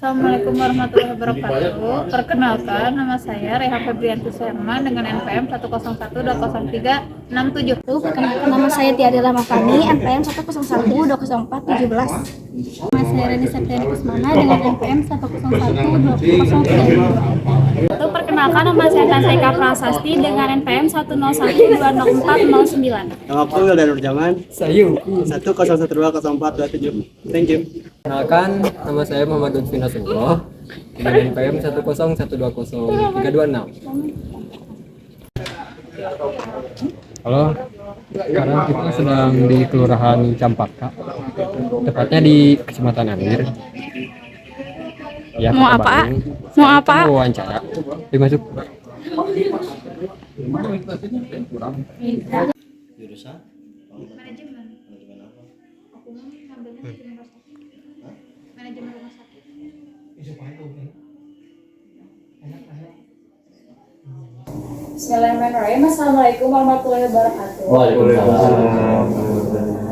Assalamualaikum warahmatullahi wabarakatuh. Perkenalkan, nama saya Reha Febrianti Sherman dengan NPM 101200367. Perkenalkan, nama saya Tiari Ramafani, NPM 101204717. Nama saya Reni Septiani Kusmana dengan NPM 1012003. Perkenalkan, nama saya Tanseka Prasasti dengan NPM 101200409. Nama aku Wildan Nurjaman, Sayu 101200427. Thank you. Kenalkan, nama saya Muhammad Lutfi Nasrullah dengan NPM 101203226. Halo, sekarang kita sedang di Kelurahan Campaka, tepatnya di Kecamatan Andir. Ya, Mau Kota apa? Bandung. Mau apa? Kita mau wawancara. Dimasuk. Jurusan? Manajemen. Manajemen apa? Aku mau ngambilnya di rumah sakit. Manajemen rumah sakit. Bismillahirrahmanirrahim. Assalamualaikum warahmatullahi wabarakatuh. Waalaikumsalam.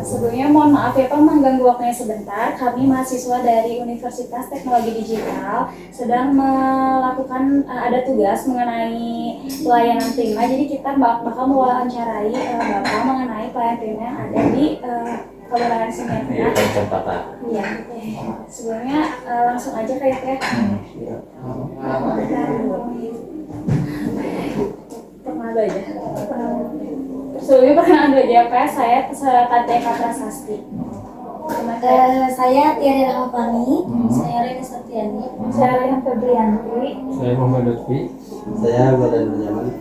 Sebelumnya mohon maaf ya Pak mengganggu waktunya sebentar. Kami mahasiswa dari Universitas Teknologi Digital sedang melakukan ada tugas mengenai pelayanan prima. Jadi kita bakal mewawancarai Bapak mengenai pelayanan prima yang ada di Kelurahan Semen ya. Iya. Sebelumnya langsung aja kayak ya. Perkenalkan aja. Sebelumnya perkenalan dulu aja Pak, saya Tanseka Prasasti. Saya Tiari Ramafani, saya Reni Septiani. Saya Reha Febrianti. Saya Muhammad Lutfi. Saya Wildan Nurjaman.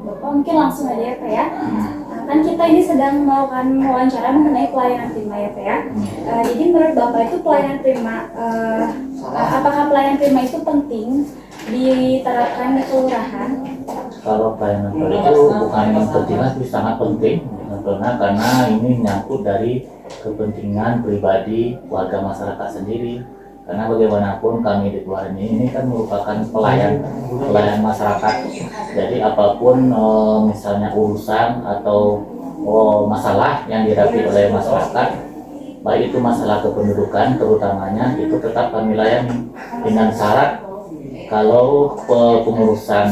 Bapak mungkin langsung aja ya Pak ya. Kan kita ini sedang melakukan wawancara mengenai pelayanan prima ya Pak ya. Jadi menurut Bapak itu pelayanan prima, apakah pelayanan prima itu penting diterapkan di kelurahan? Kalau pelayanan itu bukan yang penting, tapi sangat penting tentunya, karena ini menyangkut dari kepentingan pribadi warga masyarakat sendiri. Karena bagaimanapun kami di kelurahan ini kan merupakan pelayan masyarakat. Jadi apapun misalnya urusan atau masalah yang dihadapi oleh masyarakat, baik itu masalah kependudukan terutamanya, itu tetap kami layani dengan syarat kalau pengurusan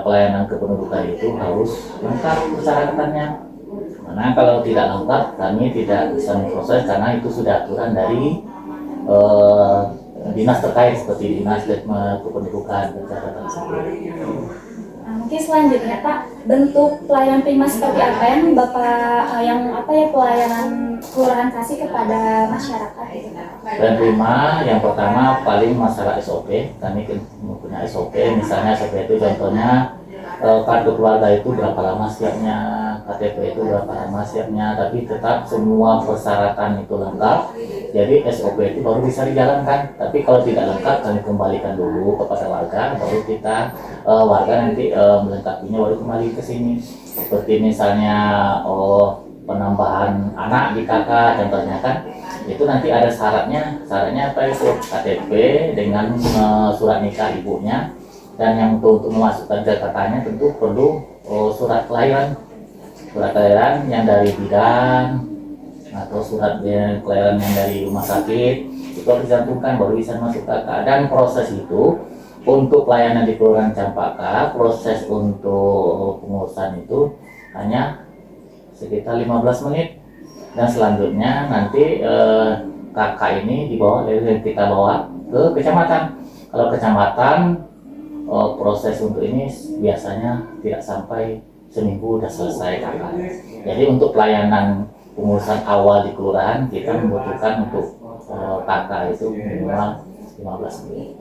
pelayanan kependudukan itu harus lengkap persyaratannya. Karena kalau tidak lengkap kami tidak bisa memproses, karena itu sudah aturan dari dinas terkait seperti dinas kependudukan dan catatan sipil. Mungkin selanjutnya Pak, bentuk pelayanan prima seperti apa yang Bapak pelayanan kelurahan kasih kepada masyarakat gitu? Dan prima yang pertama paling masalah SOP, kami mempunyai SOP, misalnya SOP itu contohnya kartu keluarga itu berapa lama siapnya, KTP itu berapa lama siapnya, tapi tetap semua persyaratan itu lengkap. Jadi SOP itu baru bisa dijalankan. Tapi kalau tidak lengkap kami kembalikan dulu kepada warga, baru kita warga nanti melengkapinya baru kembali ke sini. Seperti misalnya penambahan anak di KK contohnya kan, itu nanti ada syaratnya apa itu KTP dengan surat nikah ibunya. Dan yang untuk memasukkan ke kakaknya tentu perlu surat kelahiran yang dari bidan atau surat kelahiran yang dari rumah sakit, itu harus dicantumkan baru bisa masuk kakak. Dan proses itu untuk pelayanan di Kelurahan Campaka, proses untuk pengurusan itu hanya sekitar 15 menit. Dan selanjutnya nanti kakak ini kita bawa ke kecamatan. Kalau kecamatan proses untuk ini biasanya tidak sampai seminggu sudah selesai kakak. Jadi untuk pelayanan pengurusan awal di kelurahan kita membutuhkan untuk kakak itu minimal 15 menit.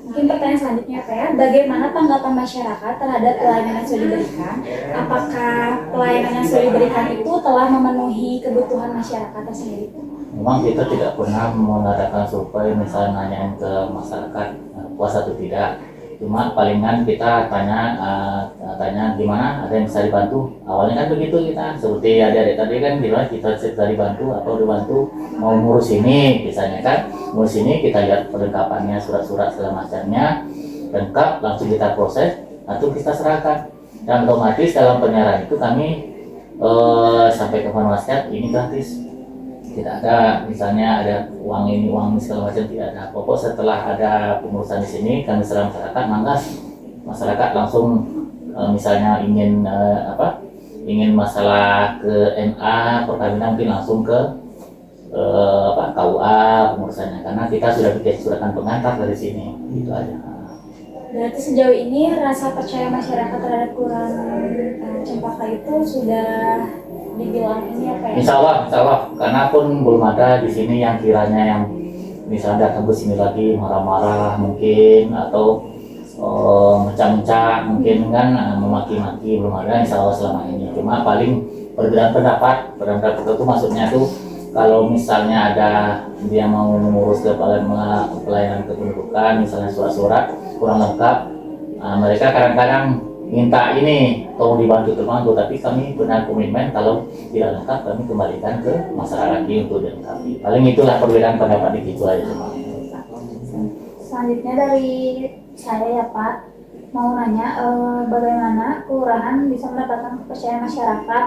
Mungkin pertanyaan selanjutnya Pak ya, bagaimana tanggapan masyarakat terhadap pelayanan yang sudah diberikan? Apakah pelayanan yang sudah diberikan itu telah memenuhi kebutuhan masyarakat sendiri? Memang kita tidak pernah mengadakan survei misalnya nanyain ke masyarakat puas atau tidak. Cuma palingan kita tanya gimana, ada yang bisa dibantu. Awalnya kan begitu kita, seperti adik-adik tadi kan gimana kita bisa dibantu atau dibantu mau ngurus ini misalnya kan, ngurus ini kita lihat perlengkapannya, surat-surat segala macamnya lengkap, langsung kita proses atau kita serahkan. Dan otomatis dalam penyiaran itu kami sampai ke wasiat ini gratis. Tidak ada misalnya ada uang ini segala macam, tidak ada. Pokok setelah ada pengurusan di sini kami serang masyarakat, maka masyarakat langsung misalnya ingin ingin masalah ke MA perkawinan mungkin langsung ke KUA pengurusannya, karena kita sudah bikin suratan pengantar dari sini, gitu aja. Berarti sejauh ini rasa percaya masyarakat terhadap Kelurahan Cempaka itu sudah dibilang ini apa ya? Insya Allah, karena pun belum ada di sini yang kiranya yang misalnya datang ke sini lagi marah-marah mungkin atau mencak-mencak mungkin kan, memaki-maki, belum ada insya Allah selama ini. Cuma paling perbedaan pendapat itu maksudnya tuh kalau misalnya ada dia mau mengurus pelayanan kependudukan, misalnya surat-surat kurang lengkap, mereka kadang-kadang minta ini tolong dibantu, tapi kami benar komitmen kalau tidak lengkap kami kembalikan ke masyarakat untuk dilengkapi. Paling itulah perbedaan pendapat di situ aja. Selanjutnya dari saya ya Pak, mau nanya bagaimana kelurahan bisa mendapatkan kepercayaan masyarakat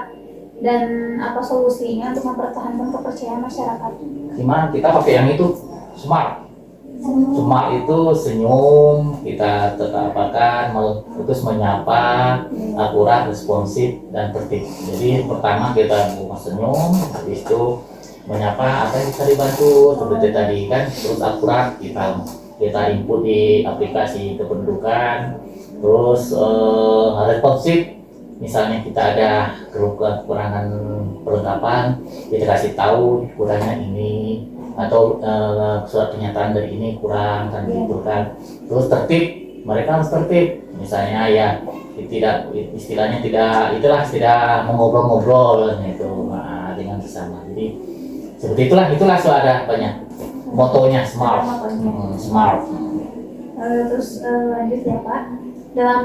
dan apa solusinya untuk mempertahankan kepercayaan masyarakat? Gimana kita pakai yang itu smart. Smart itu senyum, kita tetap terus menyapa, akurat, responsif, dan tertib. Jadi pertama kita buka senyum, habis itu menyapa apa yang bisa dibantu seperti tadi kan, terus akurat kita input di aplikasi kependudukan, terus responsif. Misalnya kita ada kekurangan perlengkapan, kita kasih tahu kurangnya ini, atau surat pernyataan dari ini kurang kan gitu kan. Terus tertib, mereka harus tertib. Misalnya ya tidak istilahnya tidak mengobrol-ngobrol gitu dengan sesama. Jadi seperti itulah ada banyak motonya smart. Smart. Terus lanjut ya Pak, dalam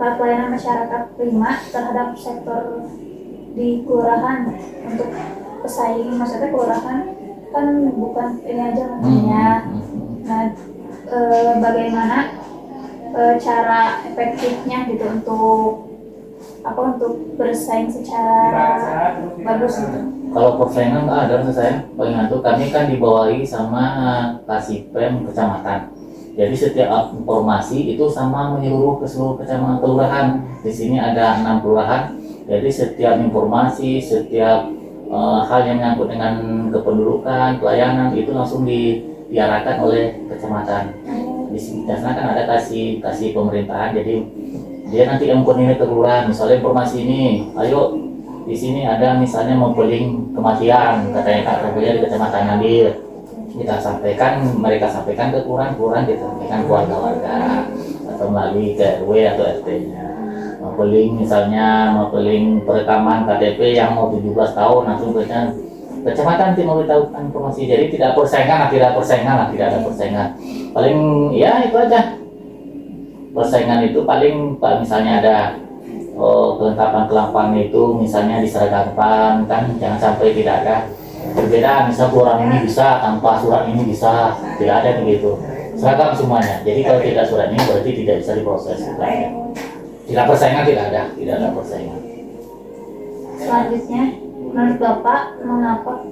pelayanan masyarakat prima terhadap sektor di kelurahan untuk pesaing, maksudnya kelurahan kan bukan ini aja namanya. Nah, bagaimana cara efektifnya gitu untuk bersaing secara bagus gitu? Kalau persaingan nggak ada saya paling itu kami kan dibawahi sama Kasipem kecamatan. Jadi setiap informasi itu sama menyeluruh ke seluruh kecamatan kelurahan. Di sini ada 6 kelurahan. Jadi setiap informasi, setiap hal yang menyangkut dengan kependudukan, pelayanan itu langsung diarahkan oleh kecamatan. Di sini kan ada kasih pemerintahan. Jadi dia nanti yang koordinir ke kelurahan. Misalnya informasi ini, ayo di sini ada misalnya mempeling kematian, katanya Kak Kebuya di kecamatan Nadir. Mereka sampaikan ke kelurahan disampaikan ke warga-warga atau melalui ke RW atau RT-nya. Mempeling perekaman KTP yang mau 17 tahun langsung ke kecamatan nanti memberitahukan informasi. Jadi tidak ada persaingan. Paling ya itu aja. Persaingan itu paling misalnya ada kelengkapan itu misalnya diseragamkan kan, jangan sampai tidak ada berbeda, misal kelurahan ini bisa tanpa surat ini bisa, tidak ada begitu, seragam semuanya. Jadi kalau tidak surat ini berarti tidak bisa diproses. Tidak persaingan, tidak ada persaingan. Selanjutnya, menurut Bapak mengapa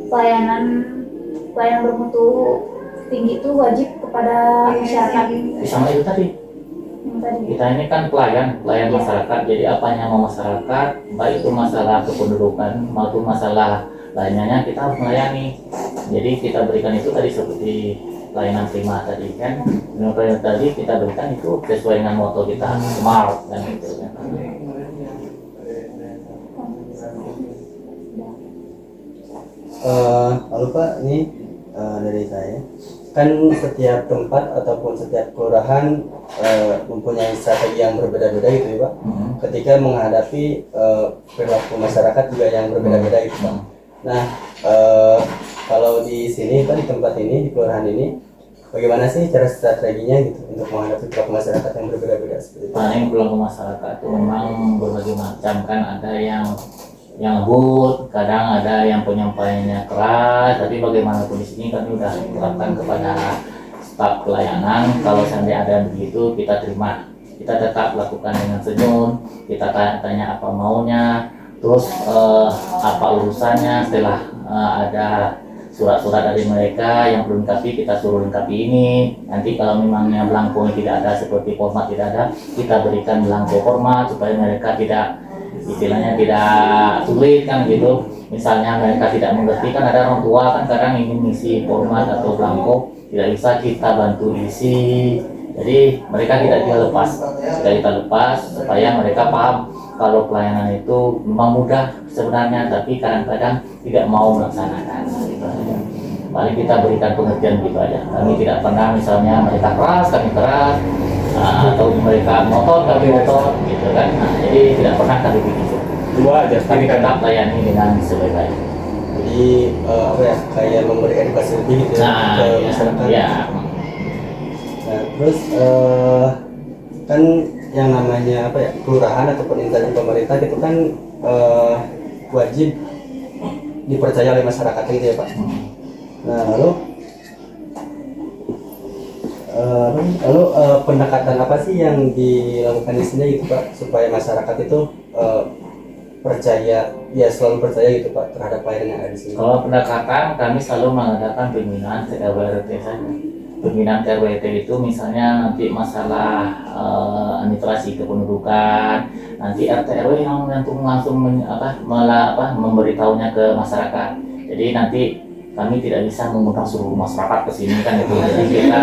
pelayanan bermutu tinggi itu wajib kepada masyarakat? Sama itu tadi. Kita ini kan pelayan masyarakat, jadi apanya mau masyarakat, baik itu masalah kependudukan maupun masalah lainnya kita harus melayani. Jadi kita berikan itu tadi seperti pelayanan prima tadi kan, pelayanan tadi kita berikan itu sesuai dengan moto kita smart dan itu kan. Lalu Pak, ini dari saya kan setiap tempat ataupun setiap kelurahan mempunyai strategi yang berbeda-beda gitu ya Pak. Ketika menghadapi perilaku masyarakat juga yang berbeda-beda gitu Pak. Nah, kalau di sini Pak, di tempat ini, di kelurahan ini, bagaimana sih cara strateginya gitu untuk menghadapi perilaku masyarakat yang berbeda-beda seperti itu? Paling perilaku masyarakat itu memang berbagai macam kan, ada yang lembut, kadang ada yang penyampaiannya keras, tapi bagaimanapun di sini kami sudah terapkan kepada staf pelayanan. Kalau seandainya ada begitu kita terima, kita tetap lakukan dengan senyum, kita tanya apa maunya, terus apa urusannya setelah ada surat-surat dari mereka yang perlu lengkapi, kita suruh lengkapi ini. Nanti kalau memangnya belangko tidak ada, seperti format tidak ada, kita berikan belangko format supaya mereka tidak, istilahnya tidak sulit kan gitu. Misalnya mereka tidak mengerti, kan ada orang tua kan kadang ingin ngisi format atau belangko, tidak bisa, kita bantu isi. Jadi mereka tidak kita lepas, kita lepas supaya mereka paham kalau pelayanan itu memang mudah sebenarnya, tapi kadang-kadang tidak mau melaksanakan gitu aja. Paling kita berikan pengertian gitu aja. Kami tidak pernah misalnya mereka keras, kami keras, atau mereka ngotot, kami ngotot gitu kan. Nah, jadi tidak pernah kami begitu. Dua aja, Kami tetap layani dengan sebaik-baiknya. Jadi apa ya, kayak memberi edukasi lebih gitu ya ke masyarakat. Ya. Nah, terus kan yang namanya apa ya, kelurahan ataupun instansi pemerintah itu kan wajib dipercaya oleh masyarakat gitu ya Pak. Nah lalu pendekatan apa sih yang dilakukan di sini gitu Pak, supaya masyarakat itu percaya, ya selalu percaya gitu Pak terhadap pelayanan yang ada di sini? Kalau pendekatan, kami selalu mengadakan pembinaan RWT saja. Pembinaan RWT itu misalnya nanti masalah administrasi kependudukan, nanti RT RW yang langsung memberitahunya ke masyarakat. Jadi nanti kami tidak bisa mengundang seluruh masyarakat ke sini kan itu. Jadi kita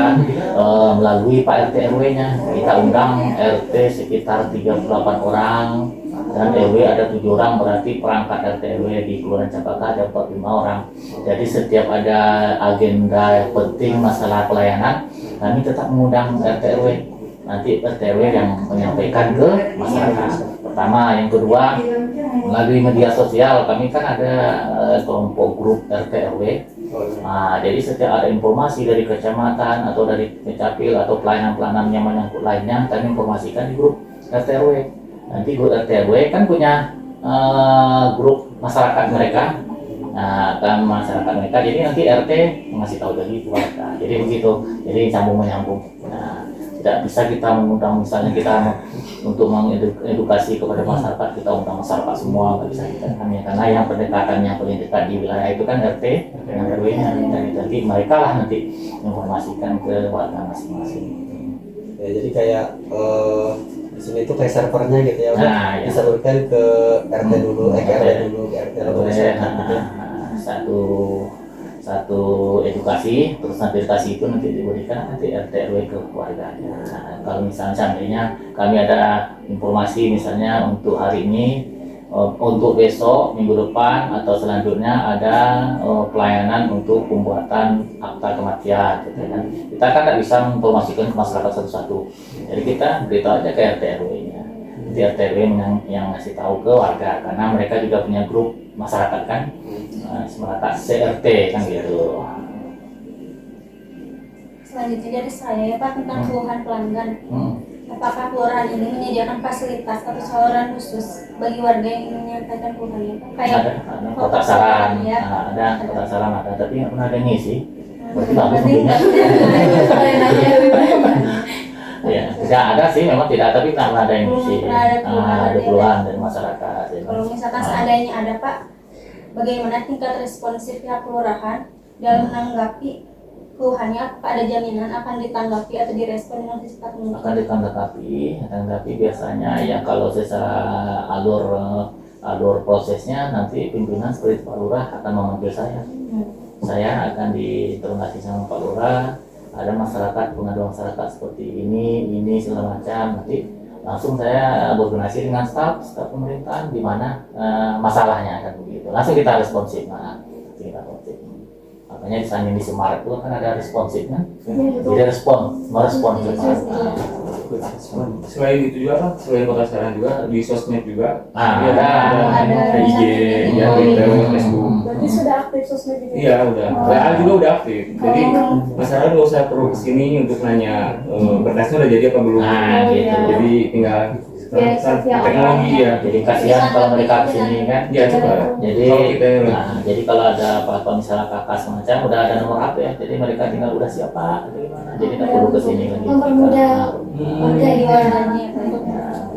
melalui Pak RT RW-nya, kita undang RT sekitar 38 orang dan RW ada 7 orang, berarti perangkat RT RW di Kelurahan Campaka ada 45 orang. Jadi setiap ada agenda yang penting masalah pelayanan, kami tetap mengundang RT RW. Nanti RT RW yang menyampaikan ke masyarakat. Pertama, yang kedua melalui media sosial, kami kan ada kelompok grup RT RW. Nah, jadi setiap ada informasi dari kecamatan atau dari Kecapil atau pelayanan-pelayanan yang menyangkut lainnya, kami informasikan di grup RT RW. Nanti grup RT RW kan punya grup masyarakat mereka. Nah, kan masyarakat mereka, jadi nanti RT mengasih tahu dari keluarga. Jadi begitu, jadi sambung menyambung. Nah, tidak bisa kita mengundang, misalnya kita untuk mengedukasi kepada masyarakat, kita undang masyarakat semua, nggak bisa kita hanya karena yang pendekatan yang paling dekat di wilayah itu kan RT dengan RW-nya, dan nanti mereka lah nanti informasikan ke warga masing-masing. Ya, jadi kayak di sini tuh kayak servernya gitu ya, Nah, ya. disalurkan ke RT dulu, ke RW dulu, ke RT dulu, masyarakat gitu ya. Satu edukasi, terus nanti edukasi itu nanti diberikan nanti RT RW ke keluarganya. Nah, kalau misalnya seandainya kami ada informasi misalnya untuk hari ini, untuk besok, minggu depan atau selanjutnya ada pelayanan untuk pembuatan akta kematian, gitu kan. Kita kan tidak bisa mempromosikan ke masyarakat satu-satu. Jadi kita beritahu aja ke RT RW-nya. Jadi RT RW yang ngasih tahu ke warga, karena mereka juga punya grup masyarakat kan, masyarakat CRT kan gitu. Selanjutnya dari saya ya Pak, tentang keluhan pelanggan. Apakah kelurahan ini menyediakan fasilitas atau saluran khusus bagi warga yang ingin menyampaikan keluhannya Pak? Kayak Ada kotak saran, ya. ada kotak saran ada, tapi nggak pernah ada yang ngisi. Berarti bagus mungkinnya. Ya, tidak ada sih, memang tidak, tapi tak ada yang ngisi. Ada keluhan dari masyarakat. Kalau misalkan seandainya ada Pak, bagaimana tingkat responsif pihak kelurahan dalam menanggapi keluhannya? Apakah ada jaminan akan ditanggapi atau direspon dengan cepat mungkin? Akan ditanggapi biasanya ya, kalau secara alur prosesnya nanti pimpinan seperti Pak Lurah akan memanggil saya. Saya akan diinterogasi sama Pak Lurah. Ada masyarakat, pengaduan masyarakat seperti ini segala macam, nanti langsung saya berkoordinasi dengan staf pemerintahan di mana masalahnya kan begitu. Langsung kita responsif, Makanya misalnya di Semarang itu kan ada responsifnya, jadi merespon cepat. Selain itu juga Pak, selain kotak saran juga di sosmed juga Ada IG, ya Twitter, Facebook. Berarti sudah aktif sosmed juga? Iya udah, WA juga udah aktif. Jadi masyarakat nggak usah perlu kesini untuk nanya berkasnya udah jadi apa belum. Gitu. Jadi tinggal teknologi ya. Jadi kasihan kalau mereka kesini kan. Ya coba. Jadi kalau ada apa-apa misalnya kakak semacam udah ada nomor HP ya. Jadi mereka tinggal udah siapa atau gimana. Jadi nggak perlu kesini lagi. Mempermudah warga di warnanya.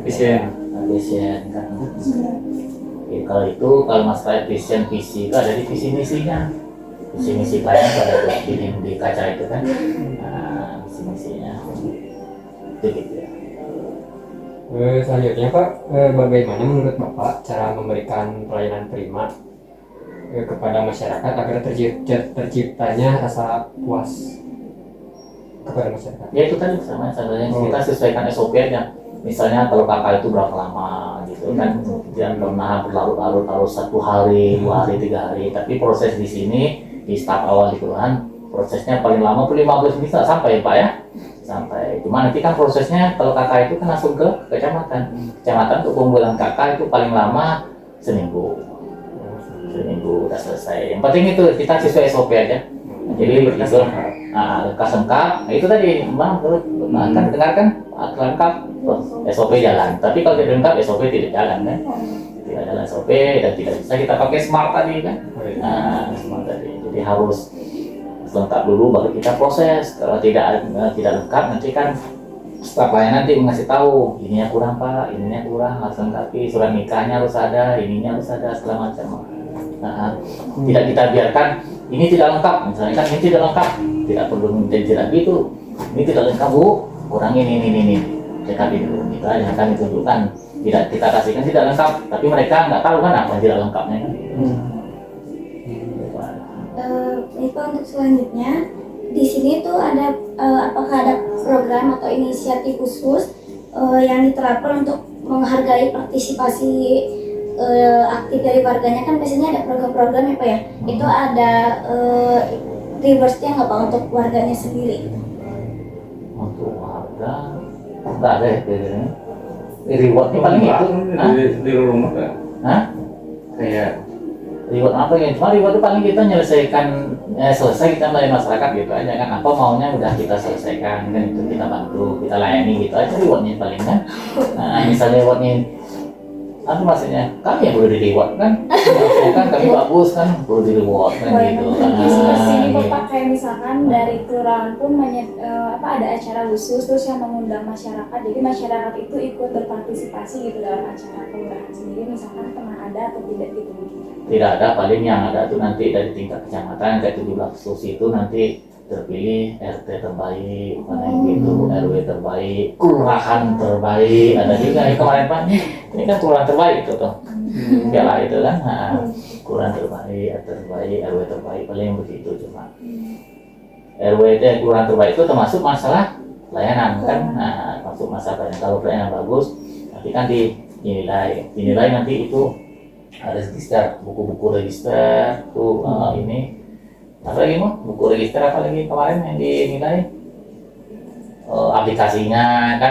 Efisien. Efisien kan. kalau itu kalau masalah vision visi itu ada di visi misinya. Visi misi pelayanan itu ada di kaca itu kan. Nah, visi misinya itu gitu ya. Selanjutnya Pak, bagaimana menurut Bapak cara memberikan pelayanan prima kepada masyarakat agar terciptanya rasa puas kepada masyarakat? Ya itu tadi sama kita sesuaikan SOP aja. Misalnya kalau kakak itu berapa lama gitu kan, jangan pernah berlarut-larut harus 1 hari, 2 hari, 3 hari. Tapi proses di sini di staf awal di kelurahan prosesnya paling lama tuh 15 menit sampai Pak ya, sampai. Cuma nanti kan prosesnya kalau kakak itu kan langsung ke kecamatan. Kecamatan untuk pengumpulan kakak itu paling lama seminggu udah selesai. Yang penting itu kita sesuai SOP aja. Jadi itu lekas lengkap. Nah, itu tadi Bang, kan dengarkan lengkap SOP jalan. Tapi kalau tidak lengkap SOP tidak jalan kan? Tidak jalan SOP dan tidak bisa kita pakai smart tadi kan? Nah, smart tadi. Jadi harus lengkap dulu baru kita proses. Kalau tidak lengkap nanti kan staf pelayanan nanti mengasih tahu ininya kurang Pak, ininya kurang, harus lengkapi, surat nikahnya harus ada, ininya harus ada, segala macam. Nah, tidak kita biarkan ini tidak lengkap, misalnya kan ini tidak lengkap, tidak perlu minta tidak gitu, ini tidak lengkap Bu, kurang ini, lengkapi dulu, kita hanya akan ditunjukkan, tidak kita kasihkan tidak lengkap, tapi mereka nggak tahu kan apa tidak lengkapnya kan. Itu untuk selanjutnya di sini tuh ada apakah ada program atau inisiatif khusus yang diterapkan untuk menghargai partisipasi aktif dari warganya, kan biasanya ada program-program ya Pak ya, itu ada rewards-nya nggak Pak untuk warganya sendiri? Untuk warga nggak ada ya kayaknya. Rewardnya paling itu di rumah kan? Hah? Kayak Reward apa ya? Cuma reward itu paling kita menyelesaikan selesai kita melayani masyarakat gitu aja kan, apa maunya udah kita selesaikan kan, itu kita bantu, kita layani gitu aja rewardnya paling kan. Nah misalnya rewardnya apa maksudnya, kami yang perlu di reward kan, kan kami bagus kan, perlu di reward kan gitu. Sini Bapak kayak misalkan dari kelurahan pun ada acara khusus terus yang mengundang masyarakat, jadi masyarakat itu ikut berpartisipasi gitu dalam acara kelurahan sendiri, misalkan pernah ada atau tidak gitu? Tidak ada, paling yang ada tuh nanti dari tingkat kecamatan kayak 17 Agustus itu nanti terpilih RT terbaik, mana gitu, RW terbaik, kelurahan terbaik, ada juga ya kemarin Pak, ini kan kelurahan terbaik itu tuh, piala itu kan, nah, kelurahan terbaik, RT terbaik, RW terbaik, paling begitu cuma. RW kelurahan terbaik itu termasuk masalah layanan kan, nah, masuk masalah layanan. Kalau pelayanan bagus, nanti kan dinilai nanti itu ada register, buku-buku register tuh ini. Apa lagi mau buku register apa lagi kemarin yang dinilai aplikasinya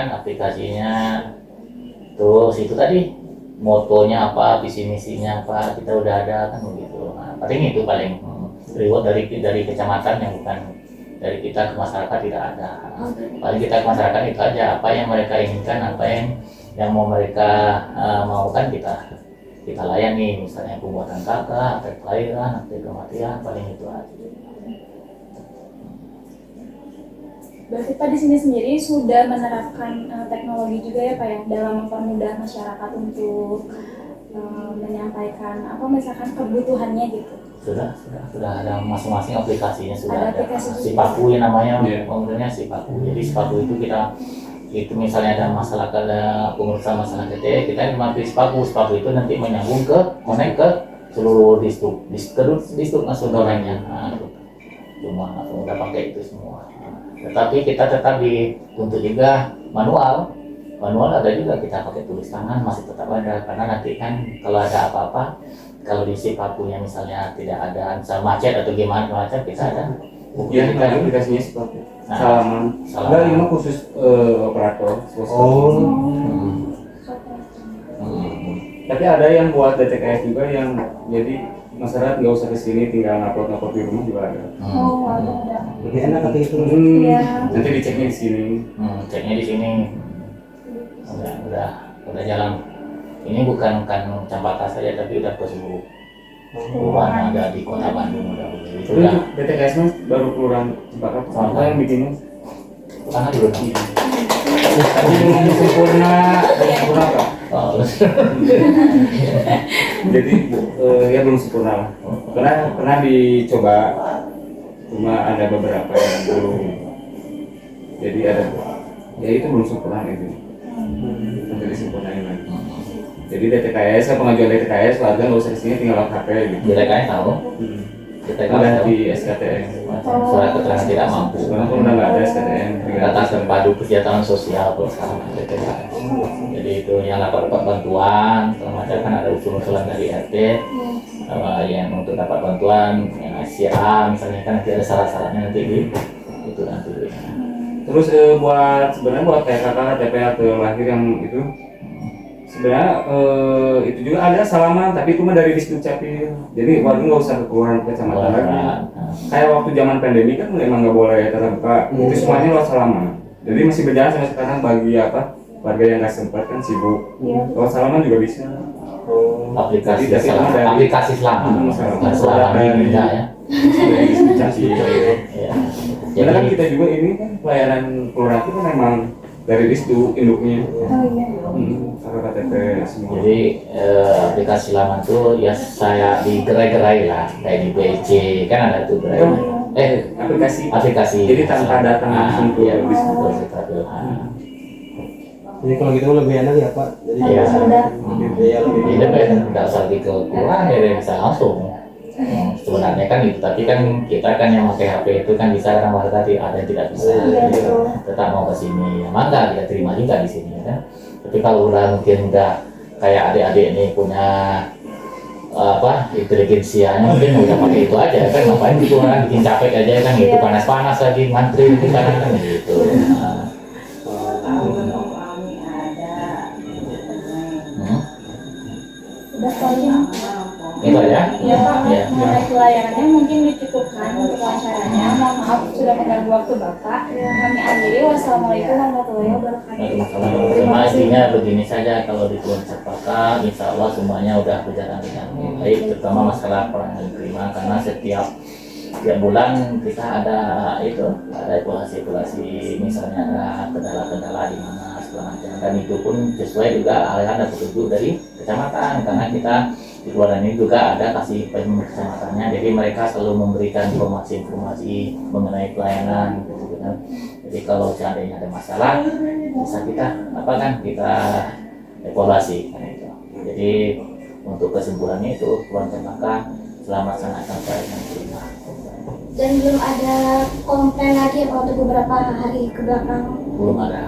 terus itu tadi motonya apa, visi misinya apa, kita udah ada kan begitu. Nah, paling itu paling reward dari kecamatan yang bukan dari kita ke masyarakat tidak ada. Paling kita ke masyarakat itu aja apa yang mereka inginkan, apa yang mau mereka maukan kita layani, misalnya pembuatan kakak, akte kelahiran, akte kematian, paling itu aja. Berarti Pak di sini sendiri sudah menerapkan teknologi juga ya Pak ya dalam mempermudah masyarakat untuk menyampaikan apa misalkan kebutuhannya gitu. Sudah ada masing-masing aplikasinya sudah ada. Aplikasi Sipaku yang namanya penggunaannya Sipaku. Jadi Sipaku itu kita itu misalnya ada masalah pengurusan masalah KTP, kita memakai Sipaku itu nanti menyambung connect ke seluruh distrik nasionalnya. Nah, cuma udah pakai itu semua. Tetapi kita tetap dituntut juga manual ada juga kita pakai tulis tangan masih tetap ada, karena nanti kan kalau ada apa-apa, kalau di Sipakunya misalnya tidak ada misal macet atau gimana macet, kita ada ya kan aplikasinya seperti salaman. Enggak, ini mah khusus operator. Tapi ada yang buat DTKS juga yang jadi masyarakat nggak usah kesini, tinggal ngupload di rumah juga ada. Ada. Lebih enak nanti itu. Nanti diceknya di sini. Ceknya di sini. Udah jalan. Ini bukan Cempaka saja, tapi udah ke seluruh kelurahan ada di Kota Bandung udah begitu. Itu DTKS mas baru kelurahan Cempaka apa yang bikinnya? Karena dulu. Tadi sempurna apa? Oh, Jadi ya belum sempurna lah. Pernah dicoba, cuma ada beberapa yang belum. Jadi ada, ya itu belum sempurna itu. Nanti disempurnain lagi. Jadi DTKS, pengajuan DTKS, warga nggak usah kesini, tinggal lengkap KP gitu. kita kayak tahu. Kita Udah tahu. di SKTM. Surat keterangan tidak mampu. Sekarang pun udah nggak ada SKTM. Data terpadu kesejahteraan sosial kalau sekarang DTKS. Jadi itu yang dapat bantuan, segala macam kan ada usul-usulan dari RT yang untuk dapat bantuan, yang SCA misalnya kan nanti ada syarat-syaratnya nanti itu nanti. Terus sebenarnya buat kayak kakak KTP atau lahir yang itu sebenarnya itu juga ada salaman, tapi itu mah dari Disdukcapil. Jadi warga nggak usah ke kelurahan kecamatan lagi. Kayak waktu zaman pandemi kan memang nggak boleh tatap muka, itu semuanya lewat salaman. Jadi masih berjalan sampai sekarang bagi warga yang nggak sempat kan sibuk. Lewat salaman juga bisa. Aplikasi Jadi, selamat, dari- aplikasi selamat, Selamat. selamat ini enggak ya. Dari Disdukcapil. Ya. Karena kan Jadi kita juga ini kan pelayanan kelurahan itu kan memang dari Disdu induknya. Kakak KTP semua. Jadi aplikasi lama tuh ya saya digerai-gerai lah kayak di BC kan ada tuh gerai. Aplikasi. Jadi tanpa datang langsung ke ya, Disdu. Jadi kalau gitu lebih enak ya Pak. Jadi Iya. lebih Ini kan nggak usah di kelurahan ya bisa langsung. Sebenarnya kan gitu, tapi kan kita kan yang pakai HP itu kan bisa karena warga ada yang tidak bisa, tetap mau ke sini, ya mangga kita terima juga di sini ya kan. Tapi kalau udah mungkin udah kayak adik-adik ini punya inteligensianya mungkin udah pakai itu aja kan, ngapain di kelurahan bikin capek aja kan gitu, panas-panas lagi ngantri di sana kan gitu. Udah paling Itu ya. ya Pak, Ya. mengenai pelayanannya mungkin dicukupkan untuk wawancaranya. Mohon maaf sudah mengganggu waktu Bapak. Kami akhiri. Wassalamualaikum warahmatullahi wabarakatuh. Cuma intinya begini saja, kalau di Tuan Cepaka insya Allah semuanya udah berjalan dengan baik, terutama masalah pelayanan prima, karena setiap bulan kita ada evaluasi misalnya ada kendala-kendala di mana segala macam, dan itu pun sesuai juga ada petunjuk dari kecamatan, karena kita di luar ini juga ada kasih kecamatannya, jadi mereka selalu memberikan informasi-informasi mengenai pelayanan gitu kan. Jadi kalau seandainya ada masalah bisa kita kita evaluasi kan itu. Jadi untuk kesimpulannya itu Tuan Cepaka selamat melaksanakan pelayanan prima. Dan belum ada komplain lagi apa untuk beberapa hari ke belakang. Belum ada.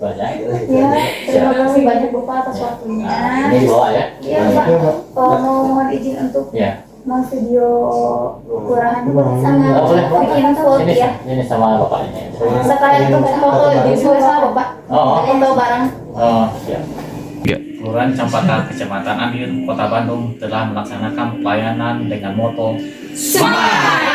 Banyak. Ya, terima kasih banyak Bapak atas waktunya. Nah, ini dibawa ya. Iya Pak, mohon izin untuk Ya. video kelurahan Sama Oh, boleh. bikin vote Ini, ya. ini sama bapaknya. Sekalian untuk foto di sama Bapak. Oh, Foto bareng. siap. Kelurahan Cempaka, Kecamatan Andir, Kota Bandung telah melaksanakan pelayanan dengan moto Smile.